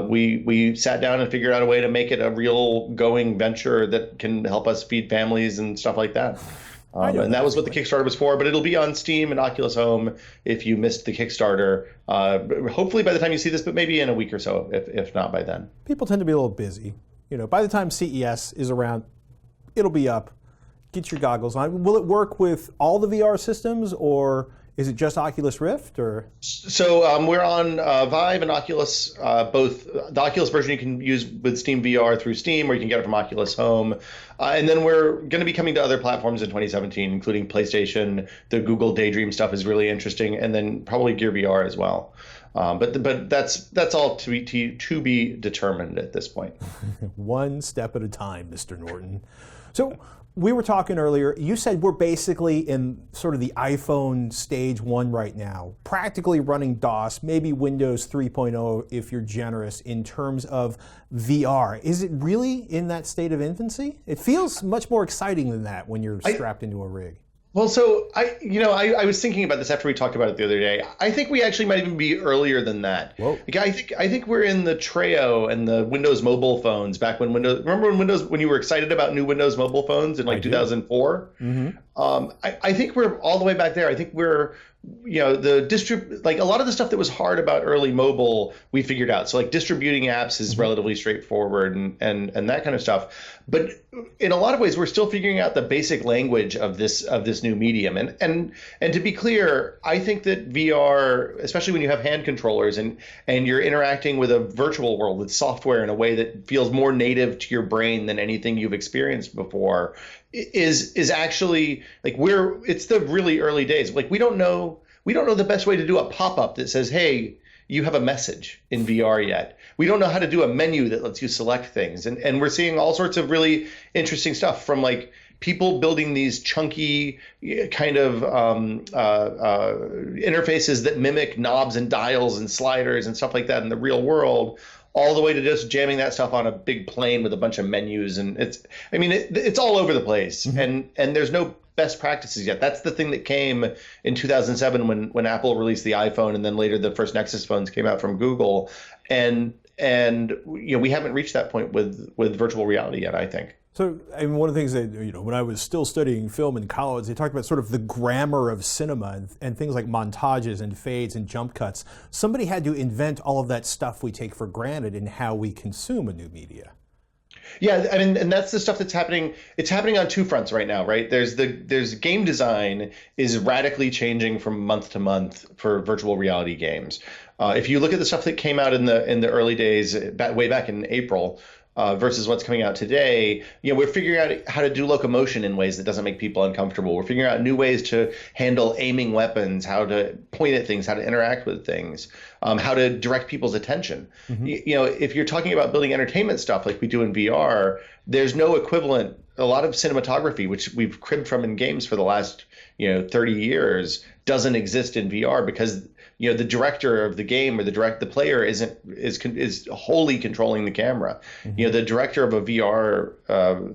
we sat down and figured out a way to make it a real going venture that can help us feed families and stuff like that. And that was what the Kickstarter was for, but it'll be on Steam and Oculus Home if you missed the Kickstarter. Hopefully by the time you see this, but maybe in a week or so, if not by then. People tend to be a little busy. By the time CES is around, it'll be up. get your goggles on. Will it work with all the VR systems, or is it just Oculus Rift? Or so we're on Vive and Oculus. Both the Oculus version you can use with Steam VR through Steam, or you can get it from Oculus Home. And then we're going to be coming to other platforms in 2017, including PlayStation. The Google Daydream stuff is really interesting, and then probably Gear VR as well. But that's all to be determined at this point. One step at a time, Mr. Norton. So we were talking earlier, you said we're basically in sort of the iPhone stage 1 right now, practically running DOS, maybe Windows 3.0 if you're generous in terms of VR. Is it really in that state of infancy? It feels much more exciting than that when you're strapped into a rig. Well, so I was thinking about this after we talked about it the other day. I think we actually might even be earlier than that. Whoa. I think we're in the Treo and the Windows mobile phones back when remember when you were excited about new Windows mobile phones in like 2004? Mm-hmm. I think we're all the way back there. I think we're like a lot of the stuff that was hard about early mobile we figured out. So like distributing apps is relatively straightforward and that kind of stuff. But in a lot of ways we're still figuring out the basic language of this new medium. And to be clear, I think that VR, especially when you have hand controllers and you're interacting with a virtual world with software in a way that feels more native to your brain than anything you've experienced before, is actually like it's the really early days. Like we don't know the best way to do a pop-up that says, hey, you have a message in VR yet. We don't know how to do a menu that lets you select things. And we're seeing all sorts of really interesting stuff from like people building these chunky kind of interfaces that mimic knobs and dials and sliders and stuff like that in the real world, all the way to just jamming that stuff on a big plane with a bunch of menus. And it's all over the place. Mm-hmm. And there's no best practices yet. That's the thing that came in 2007 when Apple released the iPhone, and then later the first Nexus phones came out from Google. And we haven't reached that point with virtual reality yet, I think. So, one of the things that, when I was still studying film in college, they talked about sort of the grammar of cinema and things like montages and fades and jump cuts. Somebody had to invent all of that stuff we take for granted in how we consume a new media. Yeah, and that's the stuff that's happening. It's happening on two fronts right now, right? There's game design is radically changing from month to month for virtual reality games. If you look at the stuff that came out in the early days, way back in April, versus what's coming out today, we're figuring out how to do locomotion in ways that doesn't make people uncomfortable. We're figuring out new ways to handle aiming weapons, how to point at things, how to interact with things, how to direct people's attention. Mm-hmm. If you're talking about building entertainment stuff like we do in VR, there's no equivalent. A lot of cinematography, which we've cribbed from in games for the last 30 years, doesn't exist in VR because the director of the game or the player is wholly controlling the camera. Mm-hmm. The director of a VR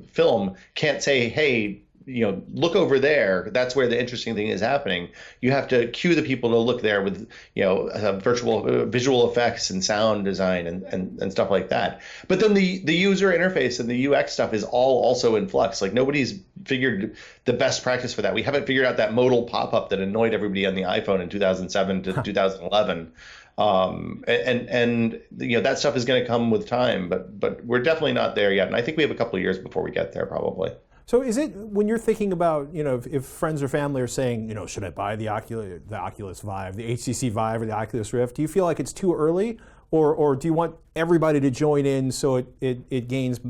film can't say, hey, look over there. That's where the interesting thing is happening. You have to cue the people to look there with, virtual visual effects and sound design and stuff like that. But then the user interface and the UX stuff is all also in flux. Like nobody's figured the best practice for that. We haven't figured out that modal pop-up that annoyed everybody on the iPhone in 2007 to 2011. That stuff is going to come with time, but we're definitely not there yet. And I think we have a couple of years before we get there, probably. So is it, when you're thinking about, if friends or family are saying, should I buy the Oculus Vive, the HTC Vive or the Oculus Rift, do you feel like it's too early? Or do you want everybody to join in so it gains,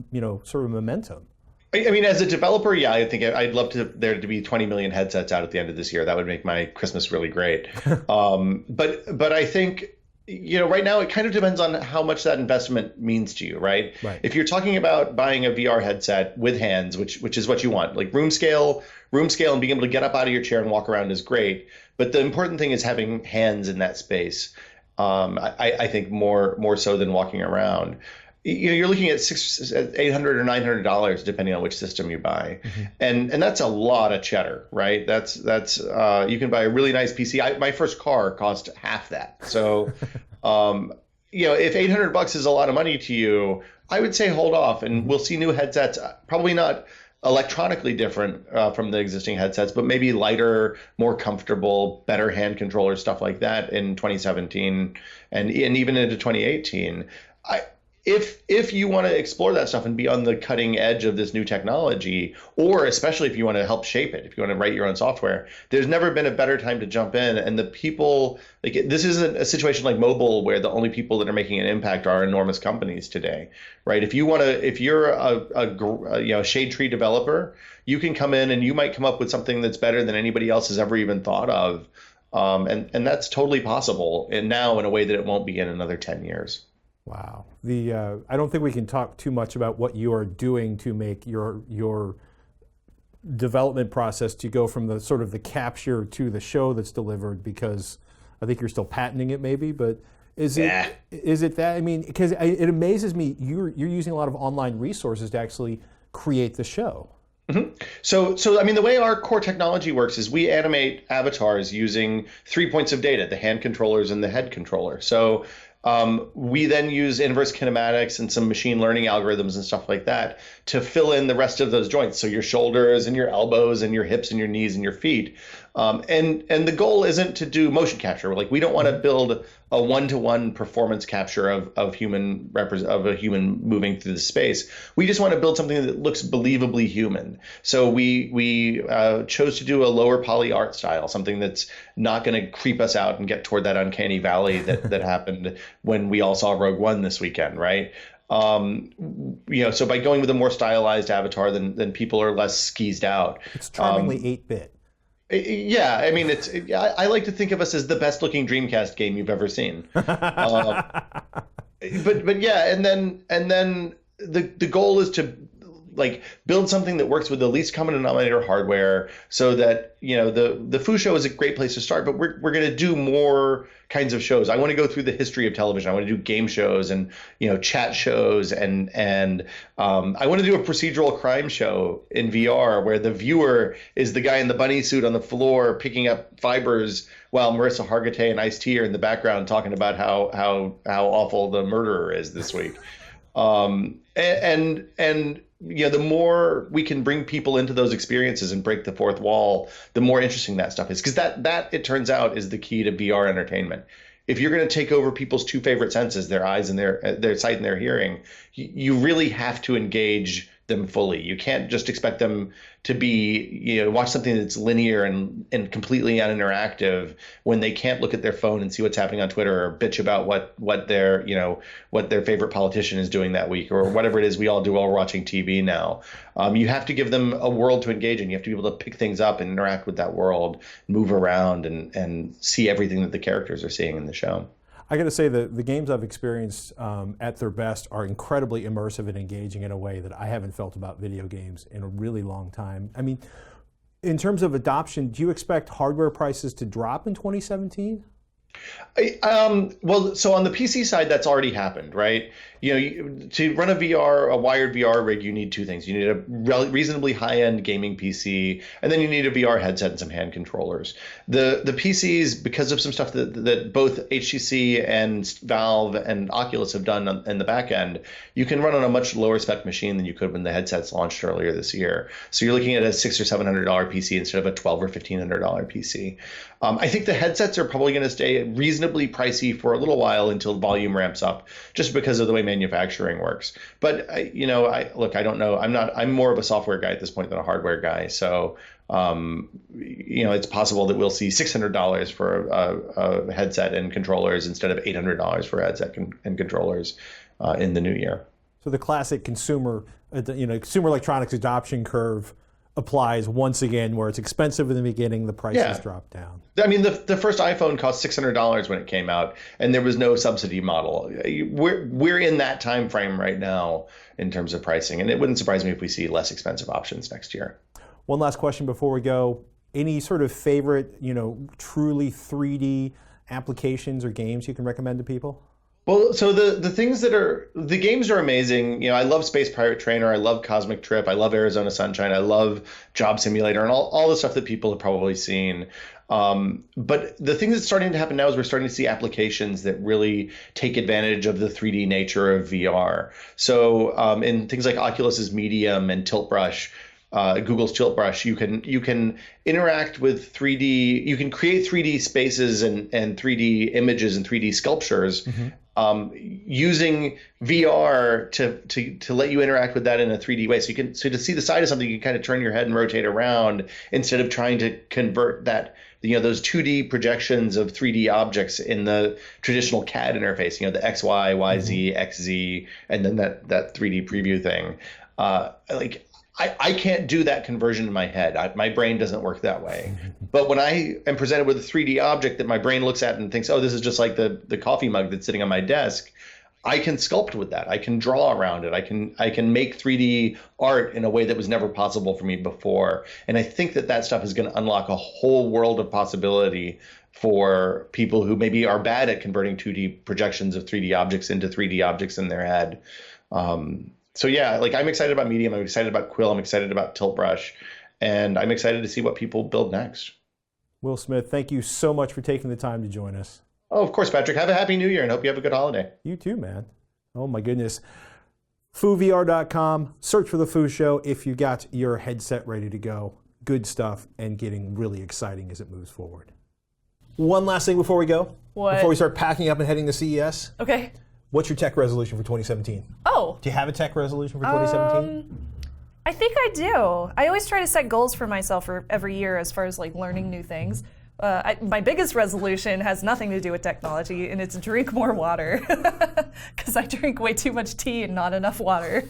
sort of momentum? As a developer, yeah, I think I'd love there to be 20 million headsets out at the end of this year. That would make my Christmas really great. But I think, right now it kind of depends on how much that investment means to you, right? If you're talking about buying a VR headset with hands, which is what you want, like room scale and being able to get up out of your chair and walk around is great. But the important thing is having hands in that space. I think more so than walking around. You're looking at $800 or $900 depending on which system you buy, mm-hmm. and that's a lot of cheddar, right? That's you can buy a really nice PC. My first car cost half that. So, if $800 is a lot of money to you, I would say hold off, and we'll see new headsets. Probably not electronically different from the existing headsets, but maybe lighter, more comfortable, better hand controllers, stuff like that in 2017 and even into 2018. if you want to explore that stuff and be on the cutting edge of this new technology, or especially if you want to help shape it, if you want to write your own software, there's never been a better time to jump in. And the people, like, this isn't a situation like mobile where the only people that are making an impact are enormous companies today, right? If you're a shade tree developer, you can come in and you might come up with something that's better than anybody else has ever even thought of. And that's totally possible, and now in a way that it won't be in another 10 years. Wow. I don't think we can talk too much about what you are doing to make your development process to go from the sort of the capture to the show that's delivered, because I think you're still patenting it maybe, but is it that, I mean, because it amazes me, you're using a lot of online resources to actually create the show. Mm-hmm. So I mean, the way our core technology works is we animate avatars using 3 points of data, the hand controllers and the head controller. So we then use inverse kinematics and some machine learning algorithms and stuff like that to fill in the rest of those joints. So your shoulders and your elbows and your hips and your knees and your feet. And the goal isn't to do motion capture. Like, we don't want to build a one-to-one performance capture of a human moving through the space. We just want to build something that looks believably human. So we chose to do a lower poly art style, something that's not going to creep us out and get toward that uncanny valley that happened when we all saw Rogue One this weekend, right? So by going with a more stylized avatar, then people are less skeezed out. It's charmingly 8-bit. Yeah, I mean, I like to think of us as the best looking Dreamcast game you've ever seen. But yeah, and then the goal is to, like, build something that works with the least common denominator hardware, so that, the Foo Show is a great place to start, but we're going to do more kinds of shows. I want to go through the history of television. I want to do game shows and chat shows, and I want to do a procedural crime show in VR where the viewer is the guy in the bunny suit on the floor picking up fibers while Marissa Hargitay and Ice-T are in the background talking about how awful the murderer is this week. The more we can bring people into those experiences and break the fourth wall, the more interesting that stuff is. Because that, it turns out, is the key to VR entertainment. If you're going to take over people's two favorite senses, their eyes and their sight and their hearing, you really have to engage them fully. You can't just expect them to be, watch something that's linear and completely uninteractive when they can't look at their phone and see what's happening on Twitter, or bitch about what their favorite politician is doing that week, or whatever it is we all do while we're watching TV now. You have to give them a world to engage in. You have to be able to pick things up and interact with that world, move around, and see everything that the characters are seeing in the show. I got to say that the games I've experienced at their best are incredibly immersive and engaging in a way that I haven't felt about video games in a really long time. I mean, in terms of adoption, do you expect hardware prices to drop in 2017? Well, so on the PC side, that's already happened, right? To run a wired VR rig, you need two things. You need a reasonably high-end gaming PC, and then you need a VR headset and some hand controllers. The PCs, because of some stuff that both HTC and Valve and Oculus have done in the back end, you can run on a much lower spec machine than you could when the headsets launched earlier this year. So you're looking at a $600 or $700 PC instead of a $1,200 or $1,500 PC. I think the headsets are probably going to stay reasonably pricey for a little while until volume ramps up, just because of the way manufacturing works. But I don't know. I'm more of a software guy at this point than a hardware guy. So it's possible that we'll see $600 for a headset and controllers instead of $800 for a headset and controllers in the new year. So the classic consumer electronics adoption curve applies once again, where it's expensive in the beginning, the prices drop down. I mean, the first iPhone cost $600 when it came out, and there was no subsidy model. We're in that time frame right now in terms of pricing, and it wouldn't surprise me if we see less expensive options next year. One last question before we go. Any sort of favorite, truly 3D applications or games you can recommend to people? Well, so the games are amazing. I love Space Pirate Trainer. I love Cosmic Trip. I love Arizona Sunshine. I love Job Simulator and all the stuff that people have probably seen. But the thing that's starting to happen now is we're starting to see applications that really take advantage of the 3D nature of VR. So in things like Oculus's Medium and Tilt Brush, Google's Tilt Brush, you can interact with 3D. You can create 3D spaces and 3D images and 3D sculptures using VR to let you interact with that in a 3D way. So to see the side of something, you can kind of turn your head and rotate around instead of trying to convert that, those 2D projections of 3D objects in the traditional CAD interface, the X, Y, Y, Z, X, Z, and then that 3D preview thing. I can't do that conversion in my head. My brain doesn't work that way. But when I am presented with a 3D object that my brain looks at and thinks, oh, this is just like the coffee mug that's sitting on my desk, I can sculpt with that. I can draw around it. I can make 3D art in a way that was never possible for me before. And I think that stuff is going to unlock a whole world of possibility for people who maybe are bad at converting 2D projections of 3D objects into 3D objects in their head. So yeah, I'm excited about Medium. I'm excited about Quill. I'm excited about Tilt Brush. And I'm excited to see what people build next. Will Smith, thank you so much for taking the time to join us. Oh, of course, Patrick. Have a happy New Year and hope you have a good holiday. You too, man. Oh my goodness. FooVR.com. Search for The Foo Show if you got your headset ready to go. Good stuff and getting really exciting as it moves forward. One last thing before we go. What? Before we start packing up and heading to CES. Okay. What's your tech resolution for 2017? Oh. Do you have a tech resolution for 2017? I think I do. I always try to set goals for myself for every year as far as learning new things. My biggest resolution has nothing to do with technology, and it's drink more water. Because I drink way too much tea and not enough water.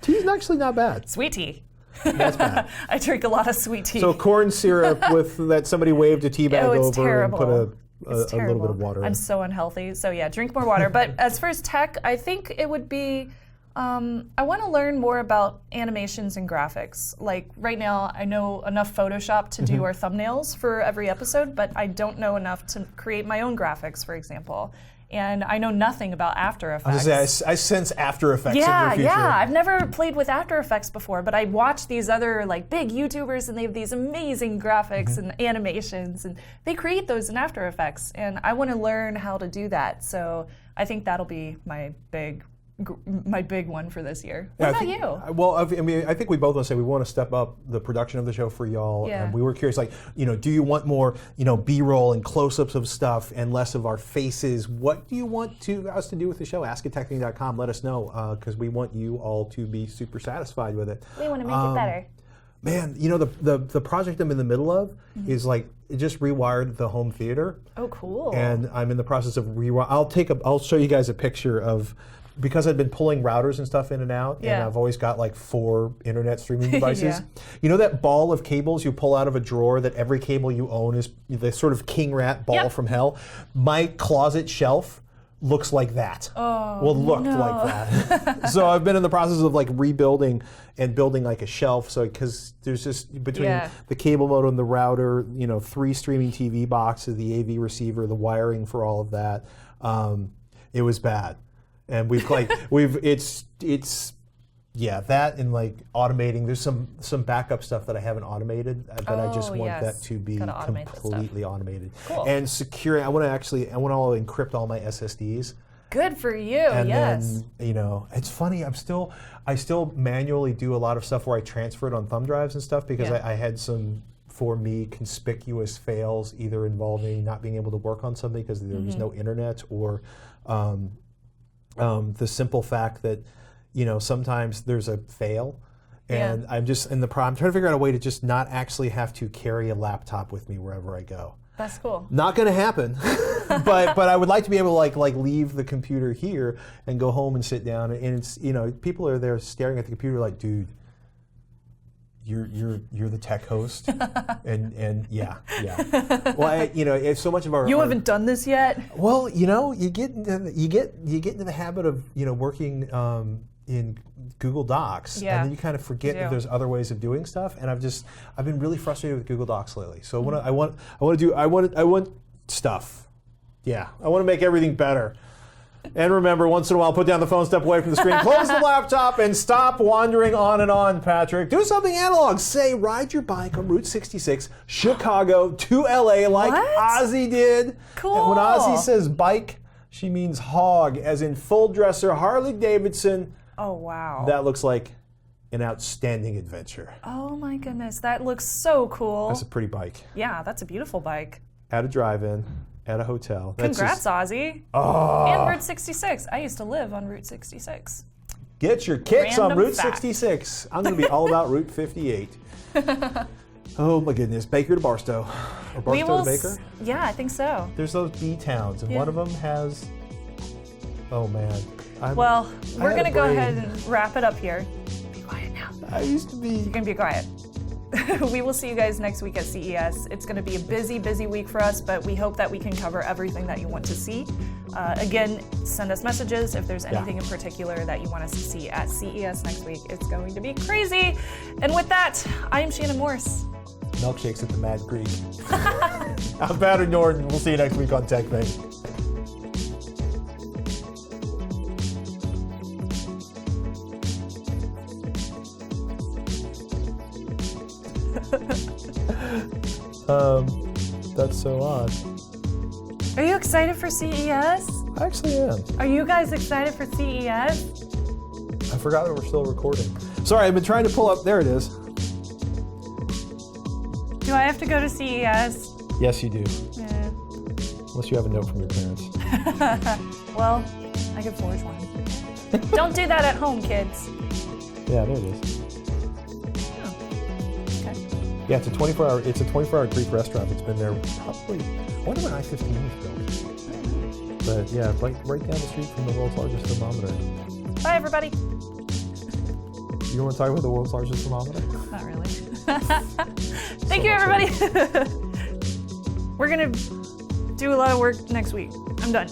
Tea's actually not bad. Sweet tea. That's bad. I drink a lot of sweet tea. So corn syrup with that somebody waved a tea bag over terrible. and put a little bit of water in. I'm so unhealthy. So yeah, drink more water. But as far as tech, I think it would be, I want to learn more about animations and graphics. Right now, I know enough Photoshop to do our thumbnails for every episode, but I don't know enough to create my own graphics, for example. And I know nothing about After Effects. I sense After Effects in your future. Yeah. I've never played with After Effects before, but I watch these other big YouTubers, and they have these amazing graphics and animations, and they create those in After Effects. And I want to learn how to do that. So I think that'll be my big one for this year. What about you? Well, I think we both want to say we want to step up the production of the show for y'all. Yeah. And we were curious, do you want more, B-roll and close-ups of stuff and less of our faces? What do you want us to do with the show? Ask at TekThing.com. Let us know, because we want you all to be super satisfied with it. We want to make it better. Man, the project I'm in the middle of is it just rewired the home theater. Oh, cool. And I'm in the process of I'll show you guys a picture of, because I've been pulling routers and stuff in and out, and I've always got 4 internet streaming devices. You know that ball of cables you pull out of a drawer that every cable you own is the sort of king rat ball from hell? My closet shelf looks like that. Looked like that. So I've been in the process of rebuilding and building a shelf. So because there's just between the cable modem, the router, 3 streaming TV boxes, the AV receiver, the wiring for all of that, it was bad. And it's that and automating. There's some backup stuff that I haven't automated, but I just want that to be completely automated. Cool. And secure. I want to encrypt all my SSDs. Good for you. And yes. then, it's funny. I still manually do a lot of stuff where I transfer it on thumb drives and stuff because I had some, for me, conspicuous fails, either involving not being able to work on something because there was no internet, or the simple fact that sometimes there's a fail, and I'm just I'm trying to figure out a way to just not actually have to carry a laptop with me wherever I go. That's cool. Not going to happen, but I would like to be able to leave the computer here and go home and sit down, and it's people are there staring at the computer dude, you're the tech host, and yeah. Well, if so much of our haven't done this yet. Well, you get into the habit of working in Google Docs, and then you kind of forget that there's other ways of doing stuff. And I've been really frustrated with Google Docs lately. So I want stuff. Yeah, I want to make everything better. And remember, once in a while, put down the phone, step away from the screen, close the laptop, and stop wandering on and on, Patrick. Do something analog. Say, ride your bike on Route 66, Chicago to LA like Ozzy did. Cool. And when Ozzy says bike, she means hog, as in full dresser Harley Davidson. Oh, wow. That looks like an outstanding adventure. Oh, my goodness. That looks so cool. That's a pretty bike. Yeah, that's a beautiful bike. At a drive-in. at a hotel. That's Congrats, Ozzy. Oh, And Route 66. I used to live on Route 66. get your kicks on Random Route fact. 66. I'm going to be all about Route 58. Oh my goodness, Baker to Barstow. Or Barstow to Baker? Yeah, I think so. There's those B towns, and Yeah. one of them has. Oh man. Well, we're had going a to go brain. ahead and wrap it up here. Be quiet now. I used to be. You're going to be quiet. We will see you guys next week at CES. It's going to be a busy, busy week for us, but we hope that we can cover everything that you want to see. Again, send us messages if there's anything in particular that you want us to see at CES next week. It's going to be crazy. And with that, I am Shannon Morse. Milkshakes at the Mad Greek. I'm Patrick Norton. We'll see you next week on TekThing. That's so odd. Are you excited for CES? I actually am. Are you guys excited for CES? I forgot that we're still recording. Sorry, I've been trying to pull up. There it is. Do I have to go to CES? Yes, you do. Yeah. Unless you have a note from your parents. Well, I could forge one. Don't do that at home, kids. Yeah, there it is. Okay. Yeah, it's a 24-hour Greek restaurant. It's been there probably. I wonder when I-15 was built. But yeah, right down the street from the world's largest thermometer. Bye, everybody. You want to talk about the world's largest thermometer? Not really. Thank you, everybody. We're going to do a lot of work next week. I'm done.